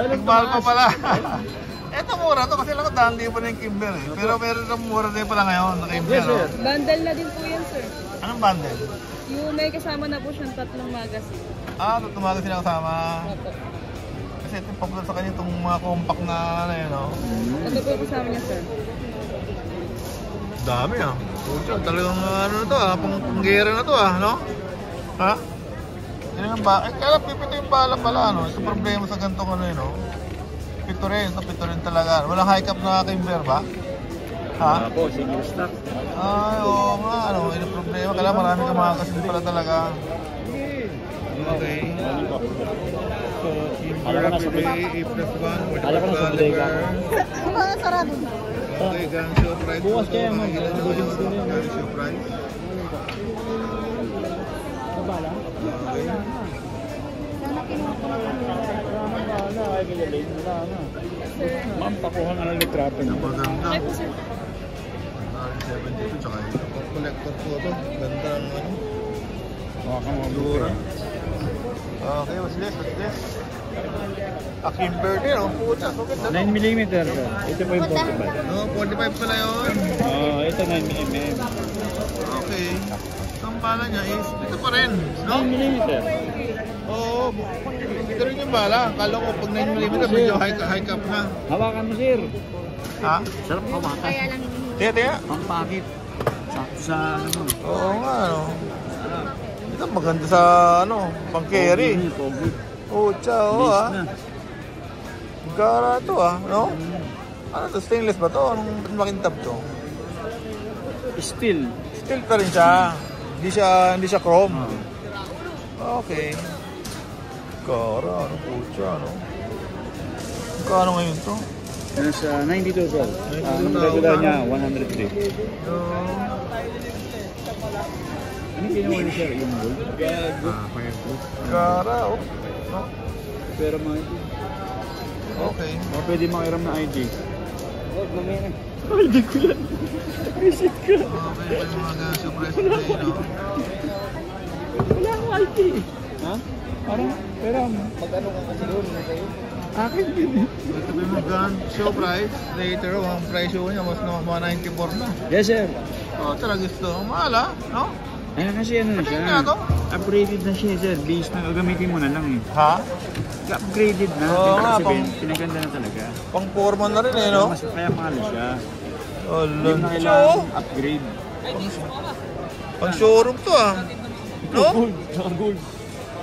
Nagmahal pa pala. Eto mura to kasi lang daan din pa na yung Kimber eh. Pero meron na mura din pala ngayon na Kimber. Bundle na din po yan, sir. Anong bundle? Yung may kasama na po siyang 3 magazine. Ah, tumagas sila kasama. Opo. Kasi ito yung popular sa kanya itong mga compact na ano yun, no? Ito po yung kasama niya, sir. Dami ah. Pucha, talagang ano na to ah, panggera na to ah, no? Ha? Yan ang ba? Eh, kaya pipito yung bala pala, no? Ito problema sa gantong ano yun, no? Pito rin talaga. Walang high cap na Kimber ba? Ha? Po, single stock. Ay, oo nga, ano, yun ang problema. Kaya marami kang mga kasin pala talaga. Okay. So, Kimber Rapide, A+1, Sarado. okay, gang show price. Bukas kaya mo. Gang show price. Okay. Ma'am, pakuha nga ng litrato niyo. Maganda. Ay po, sir. 72, tsaka ito. Collector po ito. Ganda ng ano. Baka ka mga Lura. Okay, what's this? A Kimber din, oh. Pucha, so ganda. 9mm sir. Ito po yung 45. No, 45 pala yun. Ito 9mm. Okay. Ang bala niya is, ito pa rin. No? 9mm sir. Oo. Ito rin yung bala. Akala ko pag 9mm medyo high cap na. Hawakan mo sir. Ha? Sarap hawakan. Kaya lang Tiya. Pampakit. Sa ano. Oo nga, ano. Ito maganda sa, ano, pang carry. Pucha, oo ah. Gara to ah, no? Ano to? Stainless ba to? Anong makintab to? Steel. Steel pa rin siya. Hindi siya chrome. Okay. Gara, ano pucha, ano? Kano ngayon to? Nasa 92 sir. Ang regular niya, 103. Ano ginawa niya sir? Yung gold? Fireproof. Gara, oh. No? Pero mga ito. Okay. Pwede makiram na ID. Huwag, mamaya na. ID ko yan. Visit ka. Okay, may mga surprise today, no? Wala akong ID. Ha? Parang, pero mag-ano ka kasi doon na kayo? Akin din. Ito may mga show price. Later, ang price show niya mas 194 na. Yes sir. Oh, talaga gusto. Mahal ah, no? Ayan kasi ano na siya. Tingnan to. Upgraded na siya sir. Base na gagamitin mo na lang eh. Ha? Upgraded na. Oo nga, Pinaganda na talaga. Pang forma na rin eh, no? Mas kaya mahal siya. Oh, Hindi na luncho. kailangan upgrade. Pang showroom to ah. No? Gold. Gold.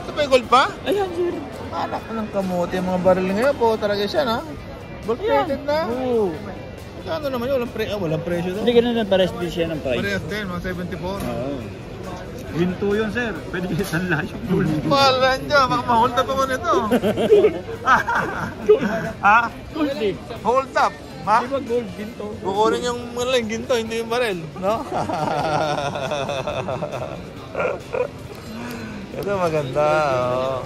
Ito may gold pa? Ayan sir. Anak ko ng kamote. Yung mga baril ngayon po, talaga siya na. Gold plated na. Oo. Ano naman yun? Walang presyo to. Hindi ganun na pares din siya ng price. Parehas din, mga 74. Oo. Hinto yun sir. Pwede kayo sanla yung gold. Mahal na dyan. Baka ma-hold up ako nito. Ha? Gold eh. Hold up. Ha? Di ba gold? Ginto. Kukunin yung malaking ginto, hindi yung baril. No? Ito maganda. Oh.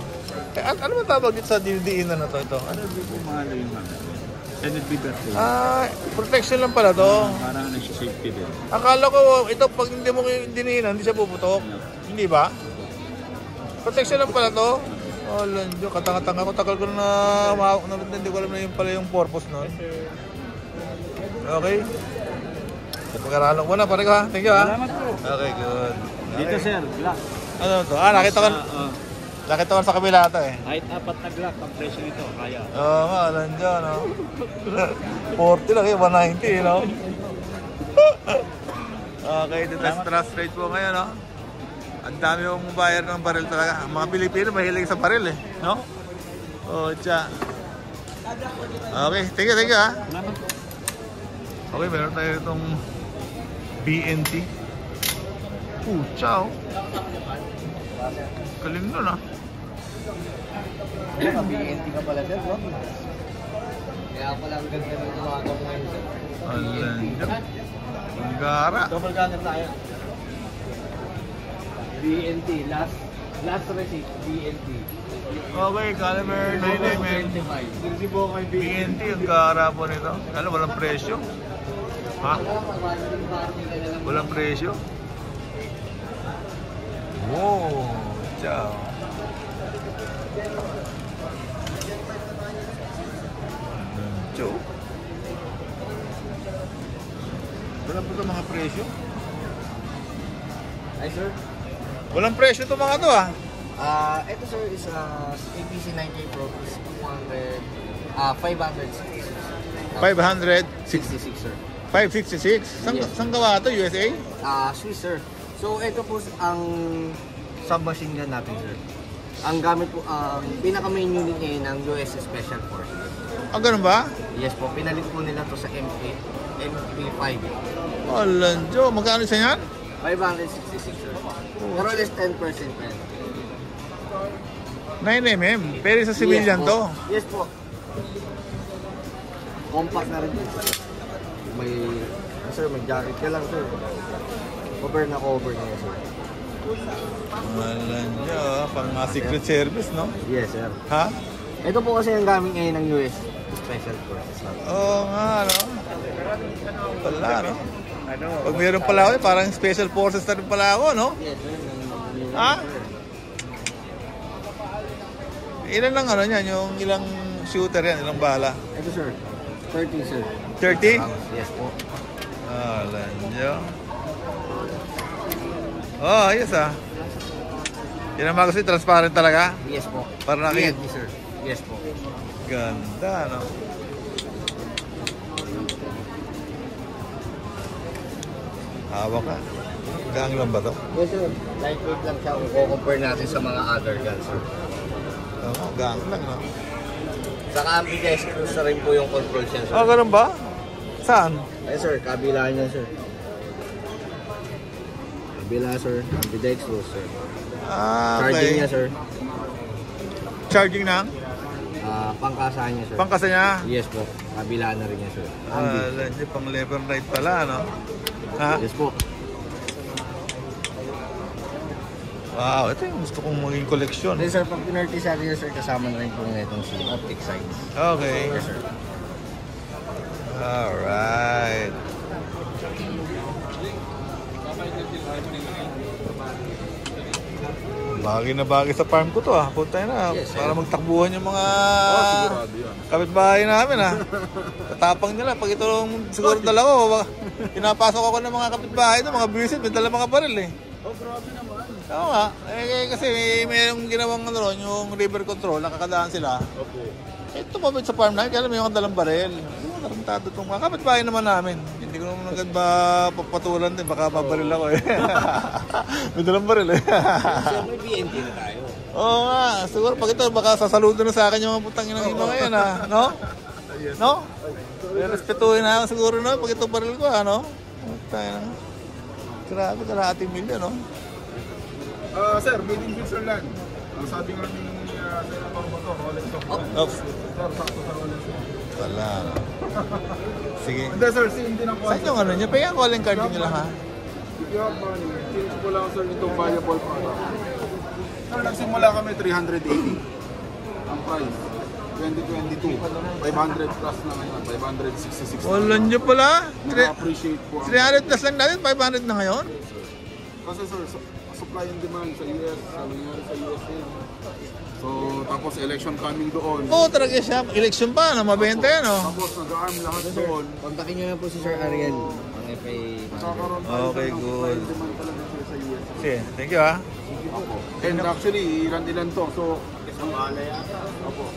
Eh, ano ba tawag dito sa didiinan na to? Ito? Ano? Hindi ko mahal yung mga. NLB birthday. Protection lang pala to. Parang nag-safety din. Akala ko ito pag hindi mo diniinan, hindi siya puputok. Hindi ba? Protection lang pala to. Oh, lanjo, katanga-tanga ko. Tagal ko na mahawak na rin. Hindi ko alam na yun pala yung purpose nun. Okay. Pag-aralan ko na, pare ko ha. Thank you ha. Salamat po. Okay, good. Dito sir, black. Ano to? Nakita ko. Nakita ko sa kabila ito eh. Kahit 4 na glock, ang presyo nito, kaya. Oo nga, nandiyan, no? 40 lang eh, 190, no? Okay, the best trust rate po ngayon, no? Ang dami yung buyer ng baril talaga. Ang mga Pilipino mahilig sa baril eh, no? Oh, tsa. Okay, thank you, ha? Salamat po. Okay, meron tayo itong BNT. Ciao. Galing nun, ah. BNT ka pala sir, bro. Kaya pala ang ganda ng tumagang ngayon sir. Ang gara. Double gunner tayo. BNT, last receipt, BNT. Okay, caliber 9mm. BNT, ang gara po nito. Alam, walang presyo. Ha? Walang presyo. Wow. Ciao. Diretso. Wala po ito mga presyo. Ay, sir. Walang presyo ito mga to ah. Ito, sir, is APC 9K Pro is 566. 566, sir. 566. Yes. Saan gawa ito? USA? Swiss, sir. So, ito po ang submachine gun natin, sir. Ang gamit po, pinaka-main unit ngayon ng US Special Forces. Ah, ganun ba? Yes po, pinalit po nila to sa MP5. Alanjo, magkano sa yan? 566, sir. Pero less 10% pa yan. 9mm, pero sa civilian Yes po. to. Yes po. Compact na rin po. May, sir, may jacket ka lang, sir. Cover na cover niya, sir. Alanjo, pang secret service, no? Yes, sir. Ha? Ito po kasi ang gamit ngayon ng US Special Forces. Oo nga, no? Wala, no? Pag meron pala ako, parang special forces na rin pala ako, no? Yes, sir. Ha? Ilan lang ano niyan, yung ilang shooter yan, ilang bala? Ito, sir. 30, sir. 30? Yes po. Alanjo. Oh, ayos ah. Yan ang magazine, transparent talaga? Yes po. Para nakikita. Yes, sir. Yes po. Ganda, no? Hawak ka. Gang lang ba to? Yes, sir. Lightweight lang siya kung compare natin sa mga other guns, sir. Oo, gang lang, no? Saka ambidextrous na rin po yung control siya, sir. Oh, ganun ba? Saan? Ay, sir. Kabila niya, sir. Kabila, sir. Ambidextrous, sir. Ah, Charging okay. niya, sir. Charging ng? Pangkasahan niya, sir. Pangkasa niya? Yes po. Kabila na rin niya, sir. Alanjo, pang left and right pala, no? Ha? Yes po. Wow, ito yung gusto kong maging koleksyon. Then, sir, pag pinortisary niya, sir, kasama na rin po itong si optic sights. Okay. Yes, sir. Alright. Bagay na bagay sa farm ko to ah. Punta na. Yes, para sir. magtakbuhan yung mga Sigurado yan. kapitbahay namin ah. Tatapang nila. Pag ito lang siguro dalawa, pinapasok ako ng mga kapitbahay ito, mga visit, may dala mga baril eh. Oh, grabe naman. Oo nga. Kasi mayroong ginawang ano ron, yung river control, nakakadaan sila. Opo. Ito mabit sa farm namin, kaya may mga dalang baril. Tarantado itong mga kapitbahay naman namin. Hindi ko naman agad papatulan din, baka mabaril ako eh. May dalang baril eh. Siyempre, BNT na tayo. Oo nga, siguro pag ito, baka sasaludo na sa akin yung mga putang inang mga yan ah. No? No? Respetuhin na ako siguro no, pag ito baril ko ah, no? Tayo na. Grabe, kalahating milyon, no? Sir, made in Switzerland. Ang sabi nga ni Senator Bato, Rolex of Oops. Sir, sakto sa Rolex. Wala. Sige. Hindi, sir, same din ang Saan yung ano niya? Paya ang calling card nyo lang ha? If you have money, change ko lang, sir, itong viable product. Sir, nagsimula kami 380 ang price. 2022, 500 plus na ngayon, 566 na Wala nyo pala? Na-appreciate po ang 300 plus lang natin, 500 na ngayon? kasi sir, supply and demand sa US, sa nangyari sa USA. So, tapos election coming doon. Oo, talaga siya. Election pa, no? Mabenta yan, no? Tapos nag-arm lahat doon. Kontakin niyo na po si Sir Ariel. Ang FA. Nagkakaroon tayo Okay, ng supply good. and demand talaga sir sa US. Sige, thank you ha. And actually, ilan to. So, isang alay ata. Opo.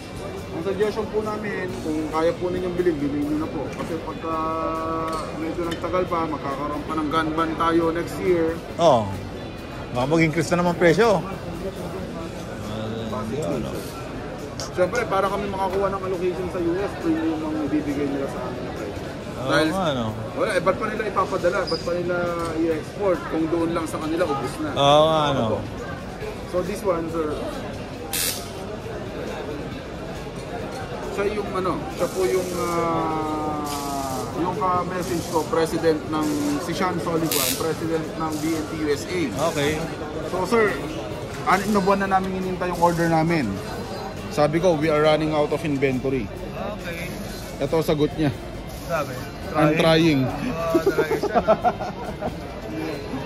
Ang suggestion po namin, kung kaya po ninyong bilhin, bilhin nyo na po. Kasi pagka medyo nagtagal pa, magkakaroon pa ng gun ban tayo next year. Oo. Baka mag-increase na naman presyo. Siyempre, para kami makakuha ng allocation sa US, premium ang ibibigay nila sa amin. Dahil, Oo, ano? wala, ba't pa nila ipapadala? Ba't pa nila i-export? Kung doon lang sa kanila, ubus na. Oo, ano? So this one, sir, siya yung ano, siya po yung ka-message ko, president ng, si Sean Sullivan, president ng BNT USA. Okay. So sir, 6 na buwan na namin hinintay yung order namin. Sabi ko, we are running out of inventory. Okay. Ito sagot niya. Sabi? I'm trying. Oo, talaga siya, no?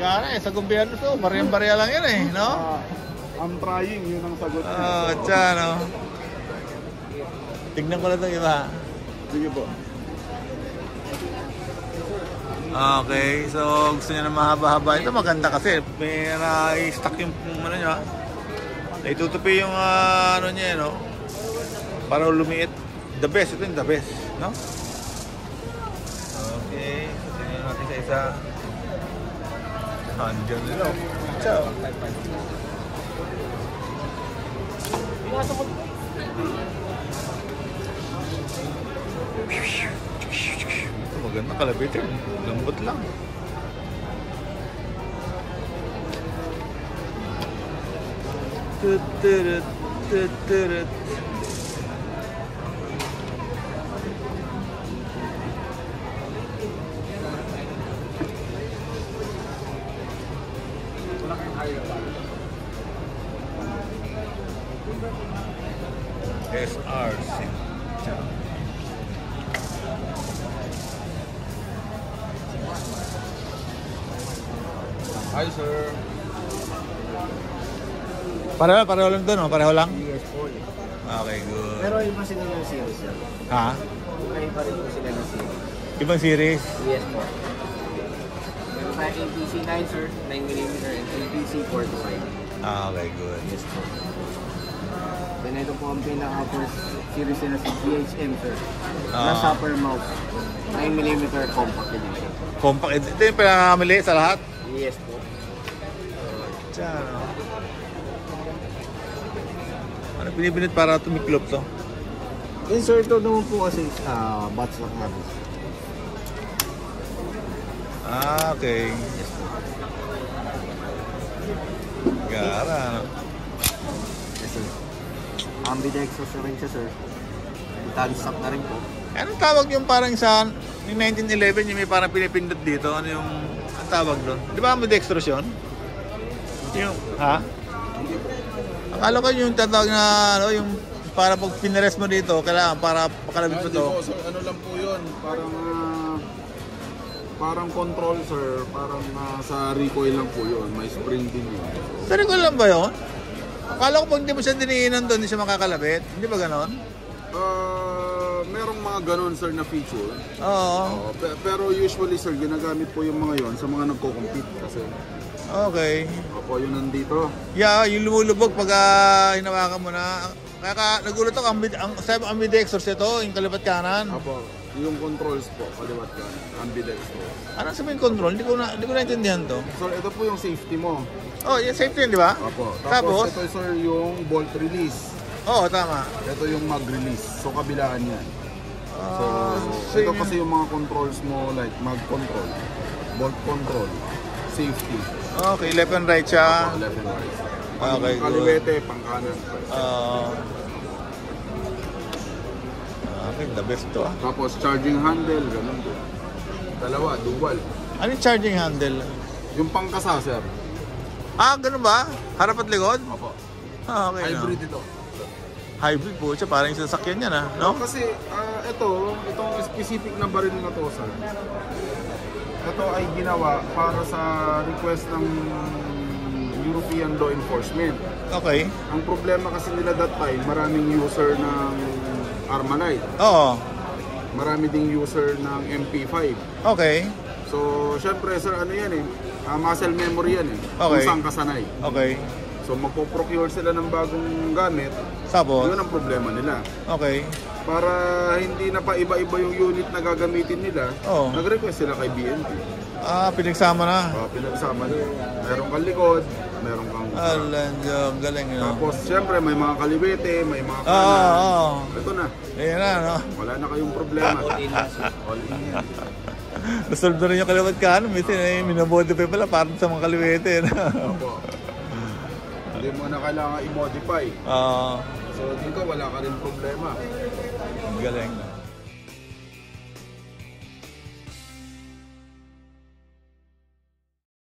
Kaya sa gobyerno to, barya-barya lang yan eh, no? I'm trying, yun ang sagot niya. Oo, tiyan, no? Tignan ko na itong iba. Sige po. Okay, so gusto niya na mahaba-haba. Ito maganda kasi may na-stock yung ano niya. Naitutupi yung ano niya, no? Para lumiit. The best, ito yung the best, no? Okay, so tingnan natin sa isa. Andiyan nila. Ciao. Ito maganda kalabitin. Lambot lang. Tuturut, tuturut. SRC. Hi, sir. Pareho lang doon, no? Pareho lang? Yes po. Okay, good. Pero iba sila ng series, sir. Ha? Iba rin po sila ng series. Ibang series? Yes po. Meron tayo APC 9, sir, 9mm, and APC 45. Okay, good. Yes po. Then ito po ang pinaka-first series nila sa GHM, sir. Na upper mouse. 9mm compact edition. Compact. Ito yung pinakamili sa lahat? Yes po. Diyan, no? Ano pinipinit para tumiklop to? Then sir, ito naman po kasi batch lock natin. Okay. Gara, no? Yes, sir. Ambidextrous na rin siya, sir. Tanstock na rin po. Anong tawag yung parang sa yung 1911 yung may parang pinipindot dito? Ano yung ang tawag doon? Di ba ambidextrous yun? Yung, ha? Akala ko yung tatawag na ano, yung para pag pinres mo dito, kailangan para pakalabit mo to. So, ano lang po yun, parang control, sir. Parang sa recoil lang po yun. May spring din yun. Pero ko lang ba yun? Akala ko pag hindi mo siya diniinan doon, hindi siya makakalabit. Hindi ba ganon? Merong mga ganon, sir, na feature. Oo. Pero usually, sir, ginagamit po yung mga yon sa mga nagko-compete kasi. Okay. Opo, yun nandito. Yeah, yung lumulubog pag hinawakan mo na. Kaya nagulat ako, sabi ambidextrous ito, yung kalibat kanan. Opo, yung controls po, kaliwat ka, ambidextrous. Ano sabihin control? Hindi ko naintindihan to. So, ito po yung safety mo. Oh, yung safety yun, di ba? Opo. Tapos? Ito, sir, yung bolt release. Oo, tama. Ito yung mag release. So, kabilaan yan. So, so ito yun kasi yung mga controls mo, like mag control, bolt control, safety. Okay, left and right siya. Opo, left and right. Okay, good. Kaliwete, pang kanan. Okay, the best to ah. Tapos charging handle, ganun din. Dalawa, dual. Ano yung charging handle? Yung pangkasa, sir. Ganun ba? Harap at likod? Opo. Okay, Hybrid no? ito. Hybrid po siya, parang yung sasakyan niya na, no? Kasi itong specific na baril na to, sir. Ito ay ginawa para sa request ng European law enforcement. Okay. Ang problema kasi nila that time, maraming user ng Armalite. Oo. Marami ding user ng MP5. Okay. So, syempre, sir, ano yan eh? Muscle memory yan eh. Okay. Kung saan kasanay. Okay. So, magpo-procure sila ng bagong gamit. Tapos? Yun ang problema nila. Okay. Para hindi na pa iba-iba yung unit na gagamitin nila, Oo. nag-request sila kay BNP. Pinagsama na. Pinagsama nila. Meron kang likod, meron kang... Alam, galing yun. Tapos, syempre, may mga kaliwete, may mga Oo, kanan. oo. Ito na. Ayan na, no? Wala na kayong problema. All in yan. Resolve na rin yung kaliwat kanan. Minsan, minamodify pala para sa mga kaliwete. Opo. Hindi mo na kailangan i-modify. So, dito wala ka rin problema. Galing.